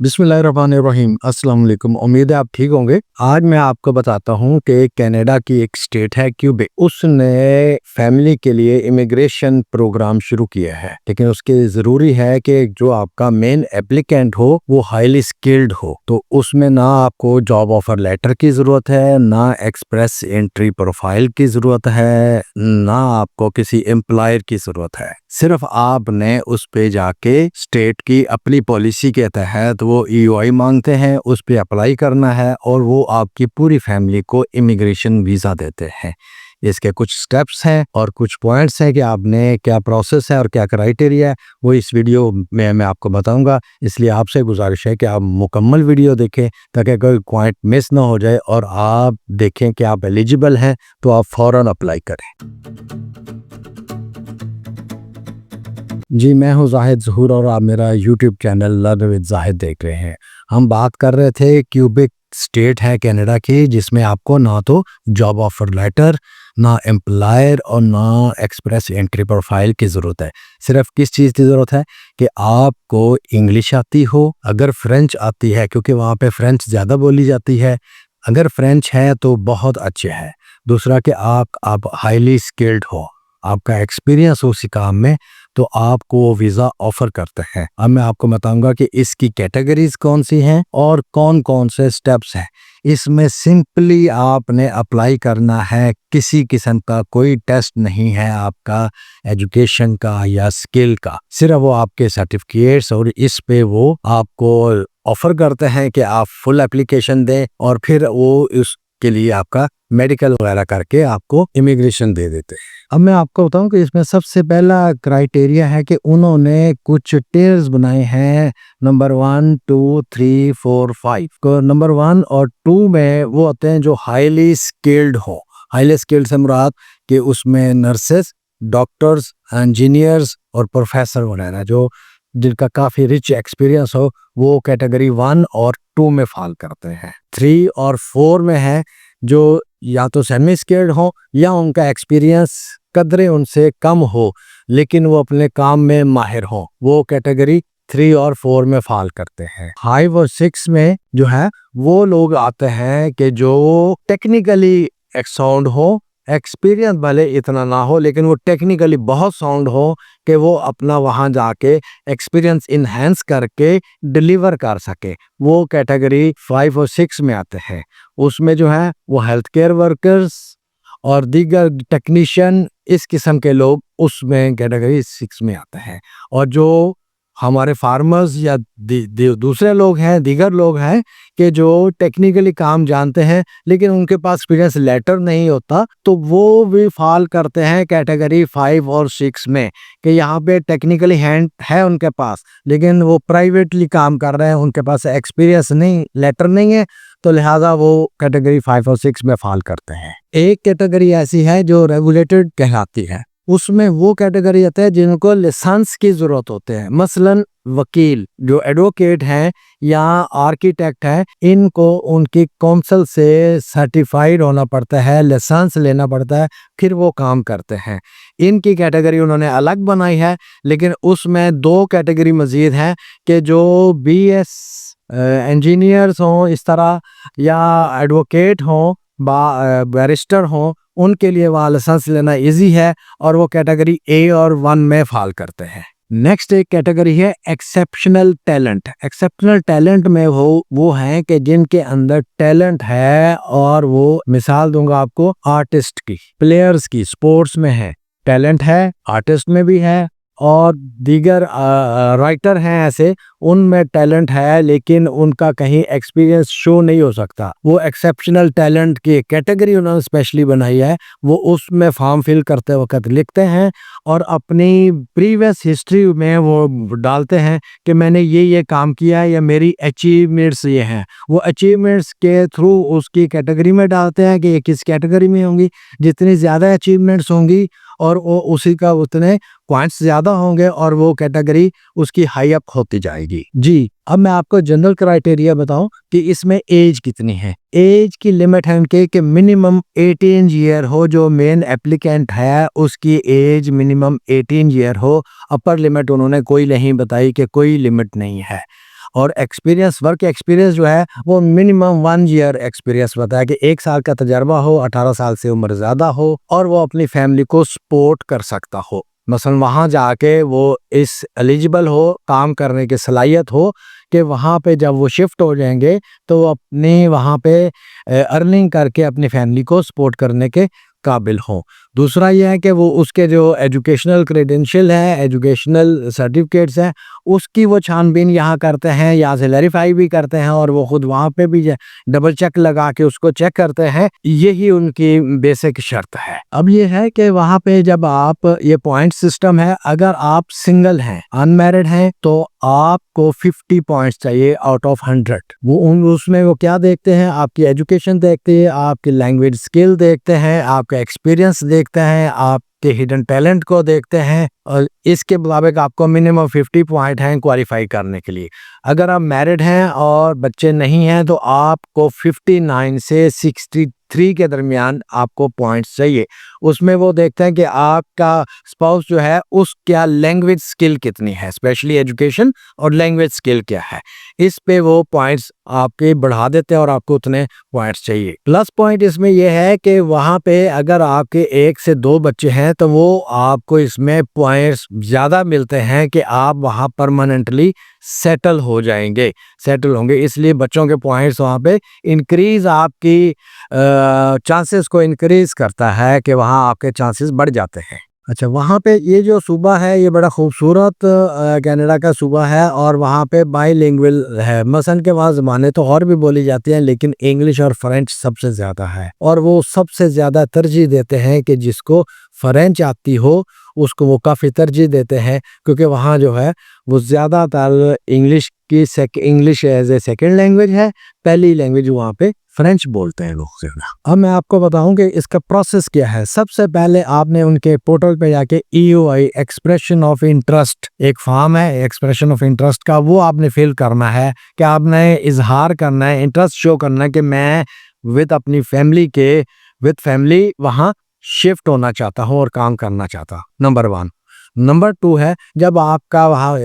बिस्मिल्लाहिर्रहमानिर्रहीम। अस्सलाम वालेकुम। उम्मीद है आप ठीक होंगे। आज मैं आपको बताता हूँ कि कनाडा की एक स्टेट है क्यूबेक, उसने फैमिली के लिए इमिग्रेशन प्रोग्राम शुरू किया है, लेकिन उसके ज़रूरी है कि जो आपका मेन एप्लीकेंट हो वो हाईली स्किल्ड हो। तो उसमें ना आपको जॉब ऑफर लेटर की ज़रूरत है, ना एक्सप्रेस एंट्री प्रोफाइल की ज़रूरत है, ना आपको किसी एम्प्लॉयर की ज़रूरत है। सिर्फ आपने उस पे जाके स्टेट की अपनी पॉलिसी के तहत वो ईओआई मांगते हैं, उस पे अप्लाई करना है और वो आपकी पूरी फैमिली को इमिग्रेशन वीज़ा देते हैं। इसके कुछ स्टेप्स हैं और कुछ पॉइंट्स हैं कि आपने क्या प्रोसेस है और क्या क्राइटेरिया है, वो इस वीडियो में मैं आपको बताऊंगा। इसलिए आपसे गुजारिश है कि आप मुकम्मल वीडियो देखें ताकि कोई पॉइंट मिस ना हो जाए और आप देखें कि आप एलिजिबल हैं तो आप फ़ौरन अप्लाई करें। जी, मैं हूँ जाहिद ज़हूर और आप मेरा YouTube channel learn with Zahid देख रहे हैं। हम बात कर रहे थे क्यूबेक स्टेट है कनाडा की, जिसमें आपको ना तो जॉब ऑफर लेटर, ना एम्प्लॉयर और ना एक्सप्रेस एंट्री प्रोफाइल की ज़रूरत है। सिर्फ किस चीज़ की ज़रूरत है कि आपको इंग्लिश आती हो, अगर फ्रेंच आती है क्योंकि वहाँ पे फ्रेंच ज़्यादा बोली जाती है, अगर फ्रेंच है तो बहुत अच्छे है। दूसरा कि आप हाईली स्किल्ड हो, आपका एक्सपीरियंस हो उसी काम में, तो आपको वो वीज़ा ऑफ़र करते हैं। अब मैं आपको बताऊंगा कि इसकी कैटेगरीज कौन सी हैं और कौन कौन से स्टेप्स हैं। इसमें सिंपली आपने अप्लाई करना है, किसी किस्म का कोई टेस्ट नहीं है आपका एजुकेशन का या स्किल का, सिर्फ वो आपके सर्टिफिकेट्स और इस पे वो आपको ऑफ़र करते हैं कि आप फुल एप्लीकेशन दें और फिर वो उसके लिए आपका मेडिकल वगैरह करके आपको इमिग्रेशन दे देते हैं। अब मैं आपको बताऊं कि इसमें सबसे पहला क्राइटेरिया है कि उन्होंने कुछ टेयर्स बनाए हैं, नंबर 1, 2, 3, 4, 5 को। नंबर 1 और 2 में वो होते हैं जो हाईली स्किल्ड हो। हाईली स्किल्ड से मुराद कि उसमें नर्सेस, डॉक्टर्स, इंजीनियर्स और प्रोफेसर वगैरह जो जिनका काफ़ी रिच एक्सपीरियंस हो, वो कैटेगरी 1 और 2 में फॉल करते हैं। 3 और 4 में है जो या तो सेमी स्किल्ड हो या उनका एक्सपीरियंस कदरे उनसे कम हो लेकिन वो अपने काम में माहिर हो, वो कैटेगरी 3 और 4 में फॉल करते हैं। 5 और 6 में जो है वो लोग आते हैं कि जो टेक्निकली एक साउंड हो, एक्सपीरियंस भले इतना ना हो लेकिन वो टेक्निकली बहुत साउंड हो कि वो अपना वहाँ जाके एक्सपीरियंस इन्हेंस करके डिलीवर कर सके, वो कैटेगरी 5 और 6 में आते हैं। उसमें जो है वो हेल्थ केयर वर्कर्स और दीगर टेक्नीशियन, इस किस्म के लोग उसमें कैटेगरी 6 में आते हैं। और जो हमारे फार्मर्स या दूसरे लोग हैं, दीगर लोग हैं कि जो टेक्निकली काम जानते हैं लेकिन उनके पास एक्सपीरियंस लेटर नहीं होता, तो वो भी फॉल करते हैं कैटेगरी 5 और 6 में कि यहाँ पे टेक्निकली हैंड है उनके पास लेकिन वो प्राइवेटली काम कर रहे हैं, उनके पास एक्सपीरियंस नहीं, लेटर नहीं है, तो लिहाजा वो कैटेगरी 5 और 6 में फॉल करते हैं। एक कैटेगरी ऐसी है जो रेगुलेटेड कहलाती है, उसमें वो कैटेगरी आते हैं जिनको लाइसेंस की जरूरत होते हैं। मसलन वकील, जो एडवोकेट हैं या आर्किटेक्ट हैं, इनको उनकी काउंसिल से सर्टिफाइड होना पड़ता है, लाइसेंस लेना पड़ता है, फिर वो काम करते हैं। इनकी कैटेगरी उन्होंने अलग बनाई है, लेकिन उसमें 2 कैटेगरी मजीद हैं कि जो बीएस इंजीनियर्स हों इस तरह या एडवोकेट हों, बैरिस्टर हों, उनके लिए वहाँ लाइसेंस लेना इजी है और वो कैटेगरी ए और 1 में फॉल करते हैं। नेक्स्ट एक कैटेगरी है एक्सेप्शनल टैलेंट। एक्सेप्शनल टैलेंट में वो हैं कि जिनके अंदर टैलेंट है, और वो मिसाल दूंगा आपको आर्टिस्ट की, प्लेयर्स की, स्पोर्ट्स में है टैलेंट है, आर्टिस्ट में भी है, और दीगर राइटर हैं ऐसे, उनमें टैलेंट है लेकिन उनका कहीं एक्सपीरियंस शो नहीं हो सकता। वो एक्सेप्शनल टैलेंट की कैटेगरी उन्होंने स्पेशली बनाई है, वो उसमें फॉर्म फिल करते वक्त लिखते हैं और अपनी प्रीवियस हिस्ट्री में वो डालते हैं कि मैंने ये काम किया है या मेरी अचीवमेंट्स ये हैं। वो अचीवमेंट्स के थ्रू उसकी कैटेगरी में डालते हैं कि ये किस कैटेगरी में होंगी। जितनी ज़्यादा अचीवमेंट्स होंगी और वो उसी का उतने पॉइंट्स ज़्यादा होंगे और वो कैटेगरी उसकी हाई अप होती जाएगी। जी, अब मैं आपको जनरल क्राइटेरिया बताऊं कि इसमें एज कितनी है। एज की लिमिट है उनके कि मिनिमम 18 ईयर हो, जो मेन एप्लीकेंट है उसकी एज मिनिमम 18 ईयर हो। अपर लिमिट उन्होंने कोई नहीं बताई कि कोई लिमिट नहीं है। और एक्सपीरियंस, वर्क एक्सपीरियंस जो है वो मिनिमम 1 ईयर एक्सपीरियंस बताया कि 1 साल का तजर्बा हो, 18 साल से उम्र ज़्यादा हो और वो अपनी फैमिली को सपोर्ट कर सकता हो। मसलन वहाँ जाके वो इस एलिजिबल हो, काम करने की सलाहियत हो कि वहाँ पे जब वो शिफ्ट हो जाएंगे तो वो अपने वहाँ पे अर्निंग करके अपनी फैमिली को सपोर्ट करने के काबिल हों। दूसरा ये है कि वो उसके जो एजुकेशनल क्रेडेंशियल है, एजुकेशनल सर्टिफिकेट्स हैं, उसकी वो छानबीन यहाँ करते हैं, यहाँ से वेरीफाई भी करते हैं और वो खुद वहाँ पे भी डबल चेक लगा के उसको चेक करते हैं। यही उनकी बेसिक शर्त है। अब ये है कि वहाँ पे जब आप, ये पॉइंट सिस्टम है, अगर आप सिंगल हैं, अनमैरिड हैं, तो आपको 50 पॉइंट्स चाहिए आउट ऑफ 100। उसमें वो क्या देखते हैं, आपकी एजुकेशन देखते हैं, आपकी लैंग्वेज स्किल देखते हैं, आपका एक्सपीरियंस देखते हैं, आपके हिडन टैलेंट को देखते हैं और इसके मुताबिक आपको मिनिमम 50 पॉइंट हैं क्वालिफाई करने के लिए। अगर आप मैरिड हैं और बच्चे नहीं हैं तो आपको 59 से 63 के दरमियान आपको पॉइंट्स चाहिए। उसमें वो देखते हैं कि आपका स्पाउस जो है उसका लैंग्वेज स्किल कितनी है, स्पेशली एजुकेशन और लैंग्वेज स्किल क्या है, इस पे वो पॉइंट्स आपके बढ़ा देते हैं और आपको उतने पॉइंट्स चाहिए। प्लस पॉइंट इसमें यह है कि वहाँ पे अगर आपके 1 से 2 बच्चे हैं तो वो आपको इसमें पॉइंट्स ज़्यादा मिलते हैं कि आप वहाँ परमानेंटली सेटल हो जाएंगे, सेटल होंगे। इसलिए बच्चों के पॉइंट्स वहाँ पे इंक्रीज, आपकी चांसेस को इंक्रीज करता है कि वहाँ आपके चांसेस बढ़ जाते हैं। अच्छा, वहाँ पे ये जो सूबा है ये बड़ा खूबसूरत कनाडा का सूबा है और वहाँ पे बाईलिंगुअल है। मसलन के वहाँ ज़बानें तो और भी बोली जाती हैं लेकिन इंग्लिश और फ्रेंच सबसे ज़्यादा है और वो सबसे ज़्यादा तरजीह देते हैं कि जिसको फ्रेंच आती हो उसको वो काफ़ी तरजीह देते हैं, क्योंकि वहाँ जो है वो ज़्यादातर English as a second language है, पहली लैंग्वेज वहाँ पे फ्रेंच बोलते हैं लोग ज़्यादा। अब मैं आपको बताऊं कि इसका प्रोसेस क्या है। सबसे पहले आपने उनके पोर्टल पे जाके EOI एक्सप्रेशन ऑफ इंटरेस्ट, एक फॉर्म है एक्सप्रेशन ऑफ इंटरेस्ट का, वो आपने फिल करना है कि आपने इजहार करना है, इंटरेस्ट शो करना है कि मैं अपनी फैमिली वहाँ शिफ्ट होना चाहता हूँ और काम करना चाहता हूँ। नंबर 1। नंबर 2 है, जब आपका वहाँ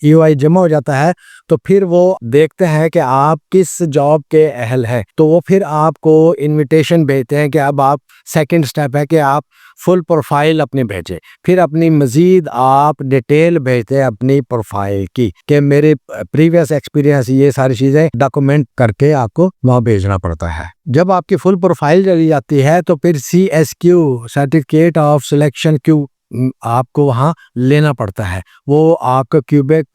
EOI जमा हो जाता है तो फिर वो देखते हैं कि आप किस जॉब के अहल हैं, तो वो फिर आपको इनविटेशन भेजते हैं कि अब आप, सेकंड स्टेप है कि आप फुल प्रोफाइल अपनी भेजें, फिर अपनी मजीद आप डिटेल भेजते हैं अपनी प्रोफाइल की कि मेरे प्रीवियस एक्सपीरियंस, ये सारी चीज़ें डॉक्यूमेंट करके आपको वहाँ भेजना पड़ता है। जब आपकी फुल प्रोफाइल चली जाती है तो फिर CSQ, certificate of selection Q, आपको वहाँ लेना पड़ता है। वो आपका क्यूबेक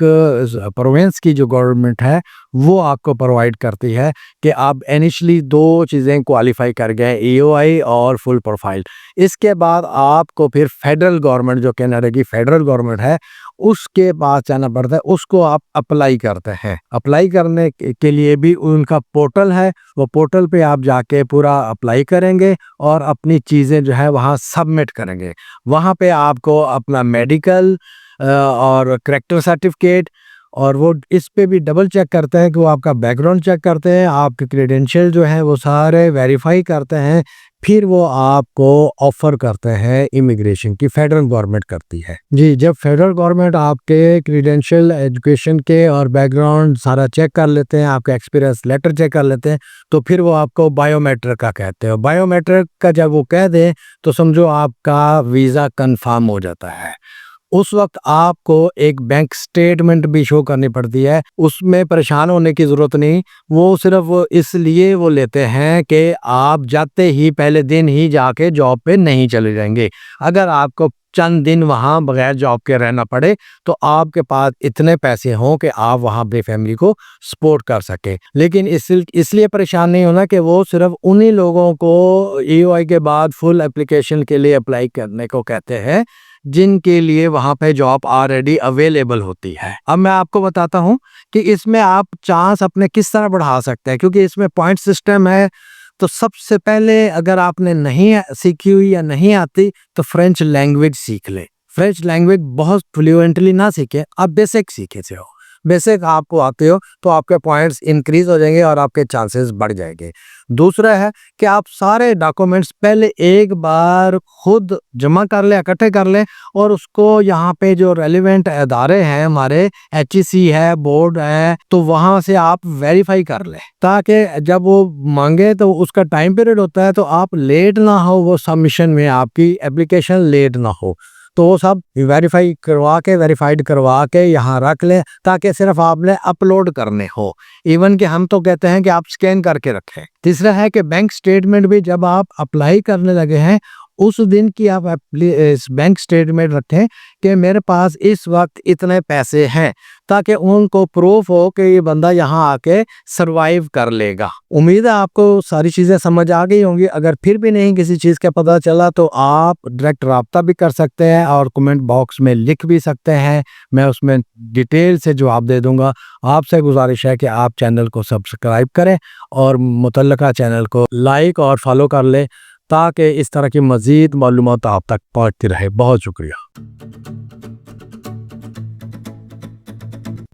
प्रोविंस की जो गवर्नमेंट है वो आपको प्रोवाइड करती है कि आप इनिशियली 2 चीज़ें क्वालिफाई कर गए, EOI और फुल प्रोफाइल। इसके बाद आपको फिर फेडरल गवर्नमेंट, जो कनाडा की फेडरल गवर्नमेंट है, उसके पास जाना पड़ता है, उसको आप अप्लाई करते हैं। अप्लाई करने के लिए भी उनका पोर्टल है, वो पोर्टल पे आप जाके पूरा अप्लाई करेंगे और अपनी चीज़ें जो है वहाँ सबमिट करेंगे। वहाँ पे आपको अपना मेडिकल और करैक्टर सर्टिफिकेट, और वो इस पे भी डबल चेक करते हैं कि वो आपका बैकग्राउंड चेक करते हैं, आपके क्रेडेंशियल जो है वो सारे वेरीफाई करते हैं, फिर वो आपको ऑफर करते हैं इमिग्रेशन की, फेडरल गवर्नमेंट करती है। जी, जब फेडरल गवर्नमेंट आपके क्रेडेंशियल, एजुकेशन के और बैकग्राउंड सारा चेक कर लेते हैं, आपका एक्सपीरियंस लेटर चेक कर लेते हैं, तो फिर वो आपको बायोमेट्रिक का कहते हैं। बायोमेट्रिक का जब वो कह दें तो समझो आपका वीज़ा कंफर्म हो जाता है। उस वक्त आपको एक बैंक स्टेटमेंट भी शो करनी पड़ती है। उसमें परेशान होने की ज़रूरत नहीं, वो सिर्फ इसलिए वो लेते हैं कि आप जाते ही पहले दिन ही जाके जॉब पे नहीं चले जाएंगे। अगर आपको चंद दिन वहाँ बगैर जॉब के रहना पड़े तो आपके पास इतने पैसे हों कि आप वहाँ अपनी फैमिली को सपोर्ट कर सकें। लेकिन इसलिए परेशान नहीं होना कि वो सिर्फ उन्हीं लोगों को EOI के बाद फुल एप्लीकेशन के लिए अप्लाई करने को कहते हैं जिनके लिए वहाँ पे जॉब ऑलरेडी अवेलेबल होती है। अब मैं आपको बताता हूँ कि इसमें आप चांस अपने किस तरह बढ़ा सकते हैं, क्योंकि इसमें पॉइंट सिस्टम है, तो सबसे पहले अगर आपने नहीं सीखी हुई या नहीं आती तो फ्रेंच लैंग्वेज सीख लें। फ्रेंच लैंग्वेज बहुत फ्लुएंटली ना सीखें, आप बेसिक सीखे से हो। बेसिक आपको आते हो तो आपके पॉइंट्स इंक्रीज हो जाएंगे और आपके चांसेस बढ़ जाएंगे। दूसरा है कि आप सारे डॉक्यूमेंट्स पहले एक बार खुद जमा कर लें, इकट्ठे कर लें और उसको यहाँ पे जो रेलिवेंट अदारे हैं हमारे, एचईसी है, बोर्ड है, तो वहाँ से आप वेरीफाई कर लें ताकि जब वो मांगे तो उसका टाइम पीरियड होता है तो आप लेट ना हो, वो सबमिशन में आपकी एप्लीकेशन लेट ना हो। तो वो सब वेरीफाइड करवा के यहाँ रख लें ताकि सिर्फ आपने अपलोड करने हो। इवन कि हम तो कहते हैं कि आप स्कैन करके रखें। तीसरा है कि बैंक स्टेटमेंट भी जब आप अप्लाई करने लगे हैं उस दिन की आप बैंक स्टेटमेंट रखें कि मेरे पास इस वक्त इतने पैसे हैं, ताकि उनको प्रूफ हो कि ये बंदा यहाँ आके सरवाइव कर लेगा। उम्मीद है आपको सारी चीज़ें समझ आ गई होंगी। अगर फिर भी नहीं किसी चीज़ का पता चला तो आप डायरेक्ट राब्ता भी कर सकते हैं और कमेंट बॉक्स में लिख भी सकते हैं, मैं उसमें डिटेल से जवाब दे दूंगा। आपसे गुजारिश है कि आप चैनल को सब्सक्राइब करें और मुतल्लका चैनल को लाइक और फॉलो कर लें ताकि इस तरह की मज़ीद मालूमात आप तक पहुँचती रहे। बहुत शुक्रिया।